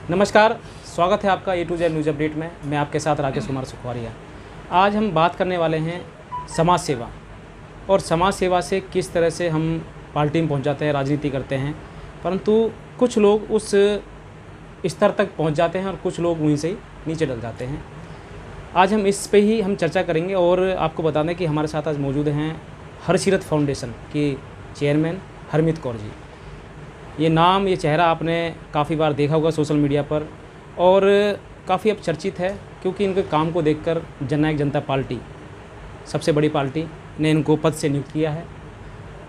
नमस्कार, स्वागत है आपका A to Z news update में। मैं आपके साथ राकेश कुमार सुखवारिया। आज हम बात करने वाले हैं समाज सेवा और समाज सेवा से किस तरह से हम पार्टी में पहुंच जाते हैं, राजनीति करते हैं, परंतु कुछ लोग उस स्तर तक पहुंच जाते हैं और कुछ लोग वहीं से ही नीचे डल जाते हैं। आज हम इस पे ही हम चर्चा करेंगे और आपको बता दें कि हमारे साथ आज मौजूद हैं हरसीरत फाउंडेशन की चेयरमैन हरमीत कौर जी। ये नाम, ये चेहरा आपने काफ़ी बार देखा होगा सोशल मीडिया पर और काफ़ी अब चर्चित है, क्योंकि इनके काम को देखकर जननायक जनता पार्टी, सबसे बड़ी पार्टी, ने इनको पद से नियुक्त किया है।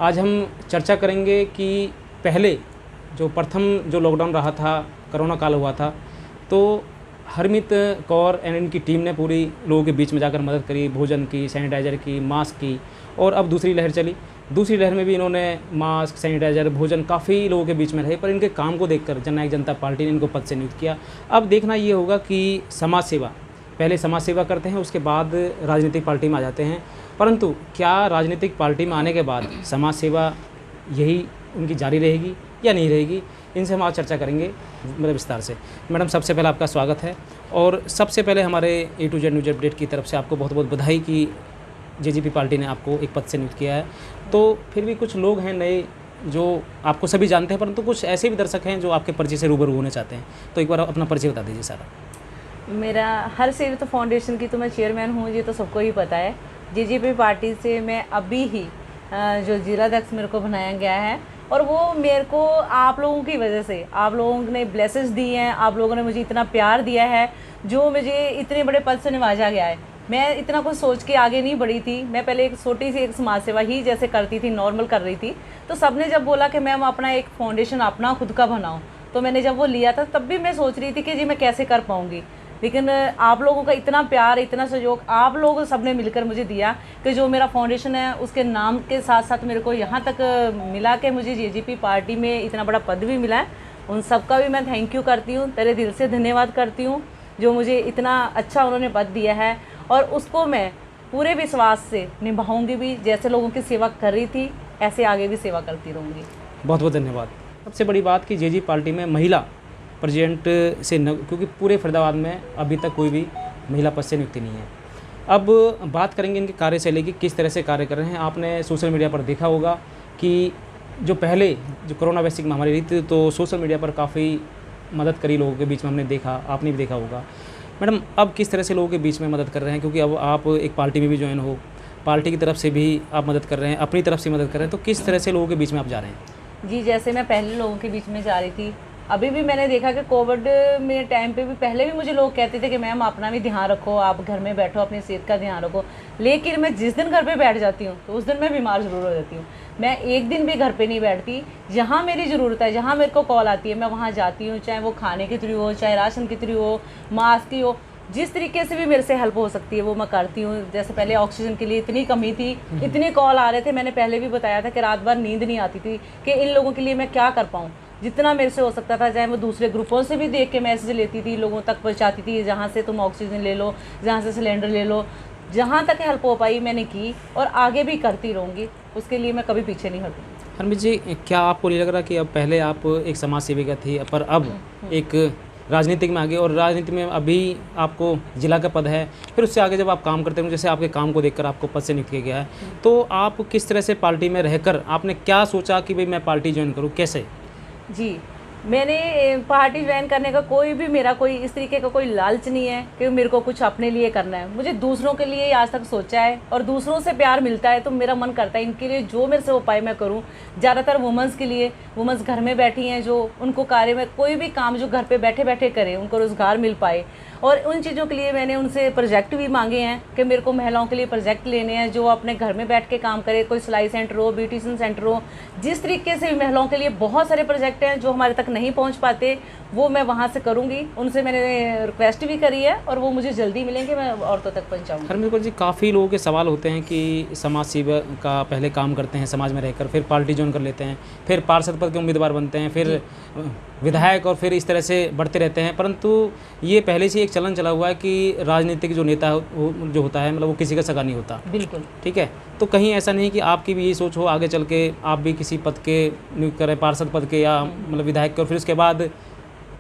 आज हम चर्चा करेंगे कि पहले जो प्रथम जो लॉकडाउन रहा था, कोरोना काल हुआ था, तो हरमीत कौर एंड इनकी टीम ने पूरी लोगों के बीच में जाकर मदद करी, भोजन की, सैनिटाइज़र की, मास्क की। और अब दूसरी लहर चली, दूसरी लहर में भी इन्होंने मास्क, सैनिटाइज़र, भोजन काफ़ी लोगों के बीच में रहे, पर इनके काम को देखकर जननायक जनता पार्टी ने इनको पद से नियुक्त किया। अब देखना ये होगा कि समाज सेवा, पहले समाज सेवा करते हैं, उसके बाद राजनीतिक पार्टी में आ जाते हैं, परंतु क्या राजनीतिक पार्टी में आने के बाद समाज सेवा यही उनकी जारी रहेगी या नहीं रहेगी, इनसे हम आज चर्चा करेंगे मेरे विस्तार से। मैडम, सबसे पहले आपका स्वागत है और सबसे पहले हमारे A to Z news update की तरफ से आपको बहुत बहुत बधाई कि JJP पार्टी ने आपको एक पद से नियुक्त किया है। तो फिर भी कुछ लोग हैं नए जो आपको सभी जानते हैं, परंतु कुछ ऐसे भी दर्शक हैं जो आपके परिचय से रूबरू होने चाहते हैं, तो एक बार आप अपना परिचय बता दीजिए सारा। मेरा हरसीरत फाउंडेशन की तो मैं चेयरमैन हूँ, ये तो सबको ही पता है। JJP पार्टी से मैं अभी ही जो जिला अध्यक्ष मेरे को बनाया गया है, और वो मेरे को आप लोगों की वजह से, आप लोगों ने ब्लेसेस दी हैं, आप लोगों ने मुझे इतना प्यार दिया है, जो मुझे इतने बड़े पद से नवाजा गया है। मैं इतना कुछ सोच के आगे नहीं बढ़ी थी। मैं पहले एक छोटी सी एक समाज सेवा ही जैसे करती थी, नॉर्मल कर रही थी। तो सबने जब बोला कि मैम अपना एक फाउंडेशन अपना खुद का बनाओ, तो मैंने जब वो लिया था तब भी मैं सोच रही थी कि जी मैं कैसे कर पाऊँगी, लेकिन आप लोगों का इतना प्यार, इतना सहयोग आप लोग सबने मिलकर मुझे दिया कि जो मेरा फाउंडेशन है उसके नाम के साथ साथ मेरे को यहाँ तक मिला कि मुझे JJP पार्टी में इतना बड़ा पद भी मिला है। उन सबका भी मैं थैंक यू करती हूँ, तेरे दिल से धन्यवाद करती हूँ, जो मुझे इतना अच्छा उन्होंने पद दिया है, और उसको मैं पूरे विश्वास से निभाऊंगी भी। जैसे लोगों की सेवा कर रही थी ऐसे आगे भी सेवा करती रहूँगी। बहुत बहुत धन्यवाद। सबसे बड़ी बात कि JJP पार्टी में महिला प्रेसिडेंट से क्योंकि पूरे फरीदाबाद में अभी तक कोई भी महिला पद से नियुक्ति नहीं है। अब बात करेंगे इनकी कार्यशैली की, किस तरह से कार्य कर रहे हैं। आपने सोशल मीडिया पर देखा होगा कि जो पहले जो कोरोना वैश्विक महामारी रही थी, तो सोशल मीडिया पर काफ़ी मदद करी लोगों के बीच में, हमने देखा, आपने भी देखा होगा। मैडम, अब किस तरह से लोगों के बीच में मदद कर रहे हैं, क्योंकि अब आप एक पार्टी में भी ज्वाइन हो, पार्टी की तरफ से भी आप मदद कर रहे हैं, अपनी तरफ से मदद कर रहे हैं, तो किस तरह से लोगों के बीच में आप जा रहे हैं? जी, जैसे मैं पहले लोगों के बीच में जा रही थी, अभी भी मैंने देखा कि कोविड में टाइम पे भी पहले भी मुझे लोग कहते थे कि मैम अपना भी ध्यान रखो, आप घर में बैठो, अपनी सेहत का ध्यान रखो, लेकिन मैं जिस दिन घर पे बैठ जाती हूँ तो उस दिन मैं बीमार ज़रूर हो जाती हूँ। मैं एक दिन भी घर पे नहीं बैठती, जहाँ मेरी ज़रूरत है, जहाँ मेरे को कॉल आती है, मैं वहाँ जाती हूँ, चाहे वो खाने के थ्रू हो, चाहे राशन के थ्रू हो, मास्क की हो, जिस तरीके से भी मेरे से हेल्प हो सकती है वो मैं करती हूँ। जैसे पहले ऑक्सीजन के लिए इतनी कमी थी, इतने कॉल आ रहे थे, मैंने पहले भी बताया था कि रात भर नींद नहीं आती थी कि इन लोगों के लिए मैं क्या कर पाऊँ। जितना मेरे से हो सकता था, चाहे मैं दूसरे ग्रुपों से भी देख के मैसेज लेती थी, लोगों तक पहुँचाती थी, जहाँ से तुम ऑक्सीजन ले लो, जहाँ से सिलेंडर ले लो, जहाँ तक हेल्प हो पाई मैंने की और आगे भी करती रहूँगी। उसके लिए मैं कभी पीछे नहीं हटूँगी। हरमीत जी, क्या आपको नहीं लग रहा कि अब पहले आप एक समाज सेविका थी, पर अब एक राजनीतिक में आगे, और राजनीति में अभी आपको जिला का पद है, फिर उससे आगे जब आप काम करते हैं, जैसे आपके काम को देखकर आपको पद से नियुक्त किया गया है, तो आप किस तरह से पार्टी में रहकर आपने क्या सोचा कि भाई मैं पार्टी ज्वाइन करूँ, कैसे? जी, मैंने पार्टी ज्वाइन करने का कोई भी मेरा कोई इस तरीके का कोई लालच नहीं है कि मेरे को कुछ अपने लिए करना है। मुझे दूसरों के लिए आज तक सोचा है, और दूसरों से प्यार मिलता है तो मेरा मन करता है इनके लिए जो मेरे से हो पाए मैं करूं। ज़्यादातर वुमेंस के लिए, वुमेंस घर में बैठी हैं, जो उनको कार्य में कोई भी काम जो घर पे बैठे बैठे करें, उनको रोज़गार मिल पाए, और उन चीज़ों के लिए मैंने उनसे प्रोजेक्ट भी मांगे हैं कि मेरे को महिलाओं के लिए प्रोजेक्ट लेने हैं जो अपने घर में बैठ के काम करे। कोई सिलाई सेंटर हो, ब्यूटिशियन सेंटर हो, जिस तरीके से महिलाओं के लिए बहुत सारे प्रोजेक्ट हैं जो हमारे तक नहीं पहुंच पाते, वो मैं वहाँ से करूँगी। उनसे मैंने रिक्वेस्ट भी करी है और वो मुझे जल्दी मिलेंगे, मैं औरतों तक पहुँचाऊँगी। हरमीत कौर जी, काफ़ी लोगों के सवाल होते हैं कि समाज सेवा का पहले काम करते हैं समाज में रहकर, फिर पार्टी ज्वाइन कर लेते हैं, फिर पार्षद पद के उम्मीदवार बनते हैं, फिर विधायक, और फिर इस तरह से बढ़ते रहते हैं। परंतु ये पहले से एक चलन चला हुआ है कि राजनीतिक जो नेता जो होता है, मतलब वो किसी का सगा नहीं होता। बिल्कुल, ठीक है, तो कहीं ऐसा नहीं कि आपकी भी ये सोच हो आगे चल के आप भी किसी पद के नियुक्त करें, पार्षद पद के या मतलब विधायक के, और फिर उसके बाद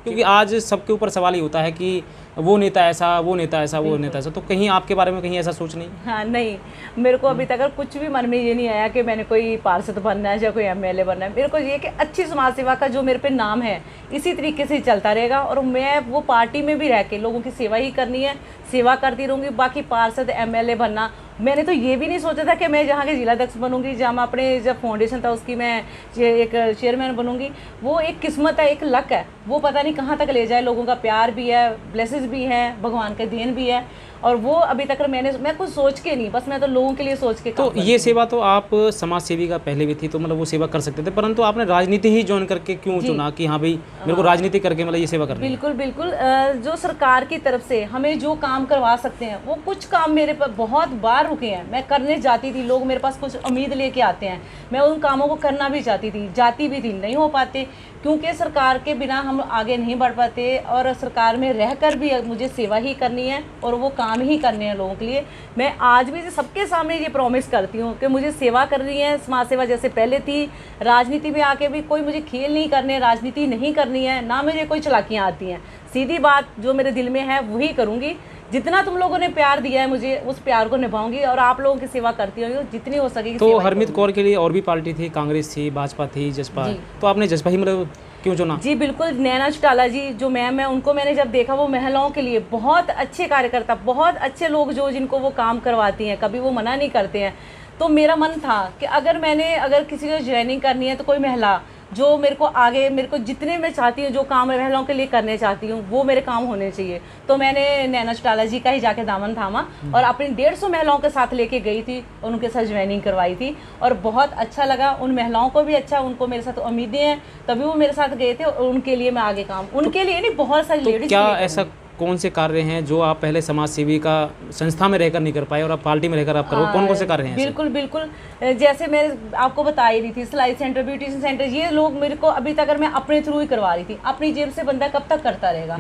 क्योंकि आज सबके ऊपर सवाल ही होता है कि वो नेता ऐसा, वो नेता ऐसा, वो नेता ऐसा, तो कहीं आपके बारे में कहीं ऐसा सोच नहीं? हाँ नहीं, मेरे को अभी तक कुछ भी मन में ये नहीं आया कि मैंने कोई पार्षद बनना है या कोई एमएलए बनना है। मेरे को ये कि अच्छी समाज सेवा का जो मेरे पे नाम है इसी तरीके से चलता रहेगा, और मैं वो पार्टी में भी रह के लोगों की सेवा ही करनी है, सेवा करती रहूँगी। बाकी पार्षद एमएलए बनना, मैंने तो ये भी नहीं सोचा था कि मैं जहाँ के जिला अध्यक्ष बनूंगी, जहाँ मैं अपने जब फाउंडेशन था उसकी मैं एक चेयरमैन बनूंगी। वो एक किस्मत है, एक लक है, वो पता नहीं कहाँ तक ले जाए। लोगों का प्यार भी है, ब्लेसेस भी है, भगवान का देन भी है, और वो अभी तक मैं कुछ सोच के नहीं, बस मैं तो लोगों के लिए सोच के तो ये सेवा तो आप समाज सेवी का पहले भी थी, तो मतलब वो सेवा कर सकते थे, परंतु आपने राजनीति ही ज्वाइन करके क्यों चुना कि हाँ भाई मेरे को राजनीति करके मतलब ये सेवा करनी है? बिल्कुल बिल्कुल, जो सरकार की तरफ से हमें जो काम करवा सकते हैं, वो कुछ काम मेरे पर बहुत बार रुके हैं। मैं करने जाती थी, लोग मेरे पास कुछ उम्मीद लेके आते हैं, मैं उन कामों को करना भी चाहती थी, जाती भी थी, नहीं हो पाते, क्योंकि सरकार के बिना हम आगे नहीं बढ़ पाते, और सरकार में रहकर भी मुझे सेवा ही करनी है और वो काम ही करने हैं लोगों के लिए। मैं आज भी सबके सामने ये प्रॉमिस करती हूँ कि मुझे सेवा करनी है, समाज सेवा जैसे पहले थी। राजनीति में आके भी कोई मुझे खेल नहीं करने, राजनीति नहीं करनी है, ना मुझे कोई चालाकियाँ आती हैं। सीधी बात जो मेरे दिल में है वही करूँगी। जितना तुम लोगों ने प्यार दिया है मुझे, उस प्यार को निभाऊंगी और आप लोगों की सेवा करती हूँ जितनी हो सकेगी। तो हरमीत कौर के लिए और भी पार्टी थी, कांग्रेस थी, भाजपा थी, जसपा, तो आपने जसपा ही मतलब क्यों चुना? जी बिल्कुल, नैना चौटाला जी जो मैम है, उनको मैंने जब देखा, वो महिलाओं के लिए बहुत अच्छे कार्यकर्ता, बहुत अच्छे लोग जो जिनको वो काम करवाती हैं, कभी वो मना नहीं करते हैं। तो मेरा मन था कि अगर किसी को ज्वाइनिंग करनी है तो कोई महिला जो मेरे को जितने मैं चाहती हूँ, जो काम महिलाओं के लिए करने चाहती हूँ, वो मेरे काम होने चाहिए। तो मैंने नैना चौटाला जी का ही जाके दामन थामा और अपनी 150 महिलाओं के साथ लेके गई थी, उनके साथ ज्वाइनिंग करवाई थी और बहुत अच्छा लगा। उन महिलाओं को भी अच्छा, उनको मेरे साथ उम्मीदें हैं, तभी वो मेरे साथ गए थे और उनके लिए मैं आगे काम, उनके लिए नहीं, बहुत सारी लेडीज। क्या ऐसा कौन से कार्य हैं जो आप पहले समाज सेवी का संस्था में रहकर नहीं कर पाए और आप पार्टी में रहकर आप करो? कौन कौन से कार्य हैं? बिल्कुल बिल्कुल, जैसे मैं आपको बता ही रही थी, सिलाई सेंटर, ब्यूटिशियन सेंटर, ये लोग मेरे को अभी तक मैं अपने थ्रू ही करवा रही थी। अपनी जेब से बंदा कब तक करता रहेगा?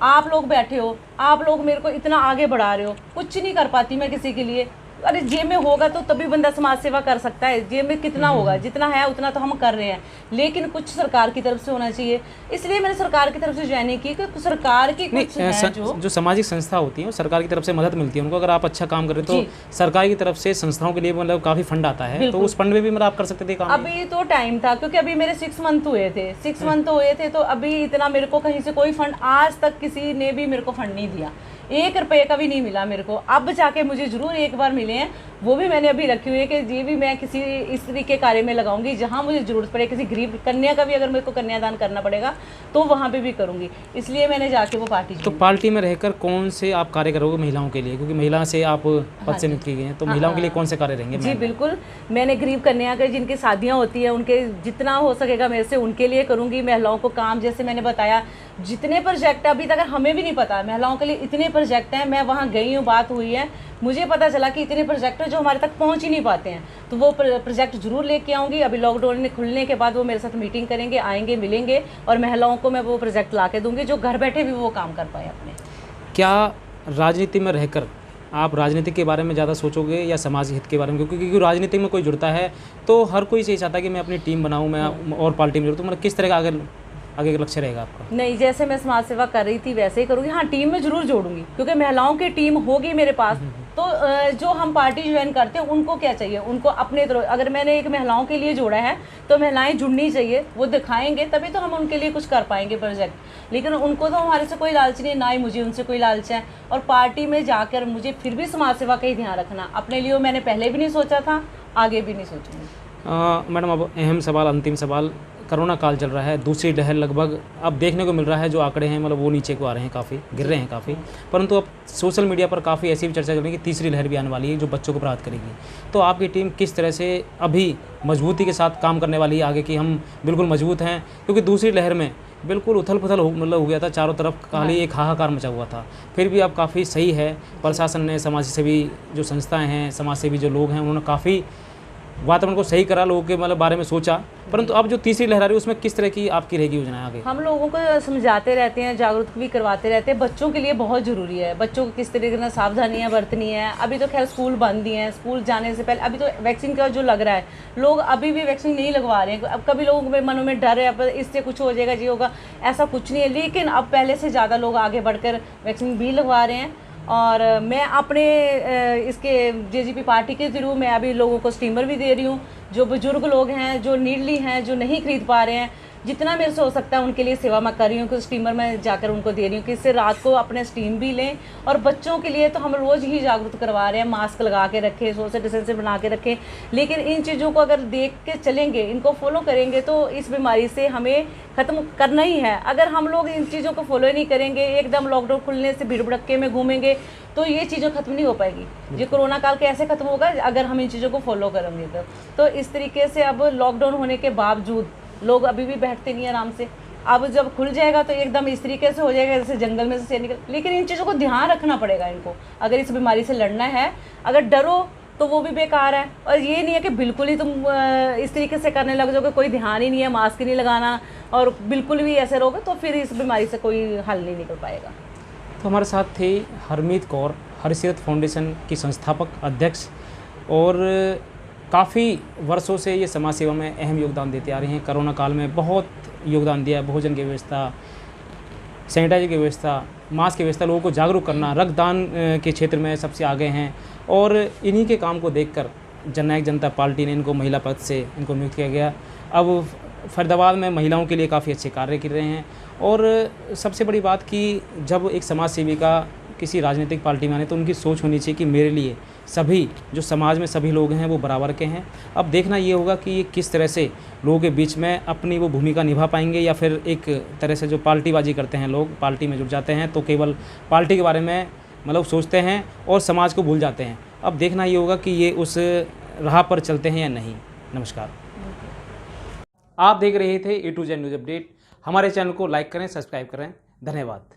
आप लोग बैठे हो, आप लोग मेरे को इतना आगे बढ़ा रहे हो, कुछ नहीं कर पाती मैं किसी के लिए। अरे जेब में होगा तो तभी बंदा समाज सेवा कर सकता है। जेब में कितना होगा, जितना है उतना तो हम कर रहे हैं, लेकिन कुछ सरकार की तरफ से होना चाहिए। इसलिए मैंने सरकार की तरफ से ज्वाइनिंग की कि सरकार की कुछ है जो सामाजिक संस्था होती है, सरकार की तरफ से मदद मिलती है उनको। अगर आप अच्छा काम करें तो सरकार की तरफ से संस्थाओं के लिए मतलब काफी फंड आता है, तो उस फंड में भी मतलब आप कर सकते थे काम। अभी तो टाइम था, क्योंकि अभी मेरे 6 मंथ हुए थे, 6 मंथ हुए थे, तो अभी इतना मेरे को कहीं से कोई फंड, आज तक किसी ने भी मेरे को फंड नहीं दिया, 1 रुपये का भी नहीं मिला मेरे को। अब जाके मुझे जरूर एक बार मिले हैं, वो भी मैंने अभी रखी हुई है कि ये भी मैं किसी इस तरीके के कार्य में लगाऊंगी जहां मुझे जरूरत पड़े। किसी गरीब कन्या का भी अगर मेरे को कन्यादान करना पड़ेगा तो वहां पे भी करूंगी, इसलिए मैंने जाके वो पार्टी। तो पार्टी में रहकर कौन से आप कार्य करोगे महिलाओं के लिए, क्योंकि महिला से आप पद से नियुक्त की गई हैं, तो महिलाओं के लिए कौन से कार्य रहेंगे? जी बिल्कुल, मैंने गरीब कन्या के जिनकी शादियाँ होती है, उनके जितना हो सकेगा मेरे से उनके लिए करूँगी। महिलाओं को काम, जैसे मैंने बताया, जितने प्रोजेक्ट अभी तक हमें भी नहीं पता, महिलाओं के लिए इतने प्रोजेक्ट हैं। मैं वहाँ गई हूँ, बात हुई है, मुझे पता चला कि इतने प्रोजेक्ट जो हमारे तक पहुँच ही नहीं पाते हैं, तो वो प्रोजेक्ट जरूर लेके आऊँगी। अभी लॉकडाउन में खुलने के बाद वो मेरे साथ मीटिंग करेंगे, आएंगे, मिलेंगे और महिलाओं को मैं वो प्रोजेक्ट ला के दूँगी जो घर बैठे भी वो काम कर पाए अपने। क्या राजनीति में रहकर आप राजनीति के बारे में ज़्यादा सोचोगे या समाज हित के बारे में? क्योंकि राजनीति में कोई जुड़ता है तो हर कोई ये चाहता है कि मैं अपनी टीम बनाऊँ, मैं और पार्टी में जुड़ूँ, तो मतलब किस तरह का आगे का लक्ष्य रहेगा आपका? नहीं, जैसे मैं समाज सेवा कर रही थी वैसे ही करूँगी। हाँ, टीम में जरूर जोड़ूंगी, क्योंकि महिलाओं की टीम होगी मेरे पास, तो जो हम पार्टी ज्वाइन करते हैं उनको क्या चाहिए, उनको अपने तरह, अगर मैंने एक महिलाओं के लिए जोड़ा है तो महिलाएं जुड़नी चाहिए, वो दिखाएंगे तभी तो हम उनके लिए कुछ कर पाएंगे प्रोजेक्ट। लेकिन उनको तो हमारे से कोई लालच नहीं, ना ही मुझे उनसे कोई लालच है। और पार्टी में जाकर मुझे फिर भी समाज सेवा का ही ध्यान रखना, अपने लिए मैंने पहले भी नहीं सोचा था, आगे भी नहीं सोचूंगी। मैडम, अब अहम सवाल, अंतिम सवाल, कोरोना काल चल रहा है, दूसरी लहर लगभग अब देखने को मिल रहा है, जो आंकड़े हैं मतलब वो नीचे को आ रहे हैं, काफ़ी गिर रहे हैं काफ़ी, परंतु अब सोशल मीडिया पर काफ़ी ऐसी भी चर्चा चल रही है कि तीसरी लहर भी आने वाली है जो बच्चों को प्रभावित करेगी। तो आपकी टीम किस तरह से अभी मजबूती के साथ काम करने वाली है आगे, कि हम बिल्कुल मजबूत हैं? क्योंकि दूसरी लहर में बिल्कुल उथल पुथल मतलब हो गया था, चारों तरफ खाली एक हाहाकार मचा हुआ था, फिर भी अब काफ़ी सही है। प्रशासन ने, समाज सेवी जो संस्थाएँ हैं, समाज सेवी जो लोग हैं, उन्होंने काफ़ी वातावरण को सही करा, लोगों के मतलब बारे में सोचा, परंतु अब जो तीसरी लहर आ रही है उसमें किस तरह की आपकी रहेगी योजना आगे? हम लोगों को समझाते रहते हैं, जागरूक भी करवाते रहते हैं। बच्चों के लिए बहुत ज़रूरी है, बच्चों को किस तरीके से सावधानियां बरतनी है। अभी तो खैर स्कूल बंद ही हैं, स्कूल जाने से पहले अभी तो वैक्सीन का जो लग रहा है, लोग अभी भी वैक्सीन नहीं लगवा रहे हैं। अब कभी लोगों के मनों में डर है, अब इससे कुछ हो जाएगा, जी होगा, ऐसा कुछ नहीं है। लेकिन अब पहले से ज़्यादा लोग आगे बढ़कर वैक्सीन भी लगवा रहे हैं। और मैं अपने इसके जेजेपी पार्टी के थ्रू मैं अभी लोगों को स्टीमर भी दे रही हूँ। जो बुजुर्ग लोग हैं, जो नीडली हैं, जो नहीं खरीद पा रहे हैं, जितना मेरे से हो सकता है उनके लिए सेवा मैं कर रही हूँ कि स्टीमर में जाकर उनको दे रही हूँ कि इससे रात को अपने स्टीम भी लें। और बच्चों के लिए तो हम रोज़ ही जागरूक करवा रहे हैं, मास्क लगा के रखें, सोशल डिस्टेंस बना के रखें। लेकिन इन चीज़ों को अगर देख के चलेंगे, इनको फॉलो करेंगे तो इस बीमारी से हमें ख़त्म करना ही है। अगर हम लोग इन चीज़ों को फॉलो नहीं करेंगे, एकदम लॉकडाउन खुलने से भीड़ भड़क्के में घूमेंगे, तो ये चीज़ें ख़त्म नहीं हो पाएगी। ये कोरोना काल कैसे ख़त्म होगा अगर हम इन चीज़ों को फॉलो करेंगे तो इस तरीके से अब लॉकडाउन होने के बावजूद लोग अभी भी बैठते नहीं आराम से। अब जब खुल जाएगा तो एकदम इस तरीके से हो जाएगा जैसे जंगल में से निकल। लेकिन इन चीज़ों को ध्यान रखना पड़ेगा इनको, अगर इस बीमारी से लड़ना है। अगर डरो तो वो भी बेकार है, और ये नहीं है कि बिल्कुल ही तुम इस तरीके से करने लग जाओगे, कोई ध्यान ही नहीं है, मास्क ही नहीं लगाना और बिल्कुल भी ऐसे रहोगे तो फिर इस बीमारी से कोई हल नहीं निकल पाएगा। तो हमारे साथ थे हरमीत कौर, हरसीरत फाउंडेशन की संस्थापक अध्यक्ष, और काफ़ी वर्षों से ये समाज सेवा में अहम योगदान देते आ रही हैं। कोरोना काल में बहुत योगदान दिया है, भोजन की व्यवस्था, सैनिटाइजर की व्यवस्था, मास्क की व्यवस्था, लोगों को जागरूक करना, रक्तदान के क्षेत्र में सबसे आगे हैं। और इन्हीं के काम को देखकर जननायक जनता पार्टी ने इनको महिला पद से इनको नियुक्त किया गया। अब फरीदाबाद में महिलाओं के लिए काफ़ी अच्छे कार्य कर रहे हैं। और सबसे बड़ी बात कि जब एक समाज सेवी का किसी राजनीतिक पार्टी में आने तो उनकी सोच होनी चाहिए कि मेरे लिए सभी जो समाज में सभी लोग हैं वो बराबर के हैं। अब देखना ये होगा कि ये किस तरह से लोगों के बीच में अपनी वो भूमिका निभा पाएंगे, या फिर एक तरह से जो पार्टीबाजी करते हैं लोग, पार्टी में जुट जाते हैं तो केवल पार्टी के बारे में मतलब सोचते हैं और समाज को भूल जाते हैं। अब देखना ये होगा कि ये उस राह पर चलते हैं या नहीं। नमस्कार। आप देख रहे थे A to Z news update. हमारे चैनल को लाइक करें, सब्सक्राइब करें। धन्यवाद।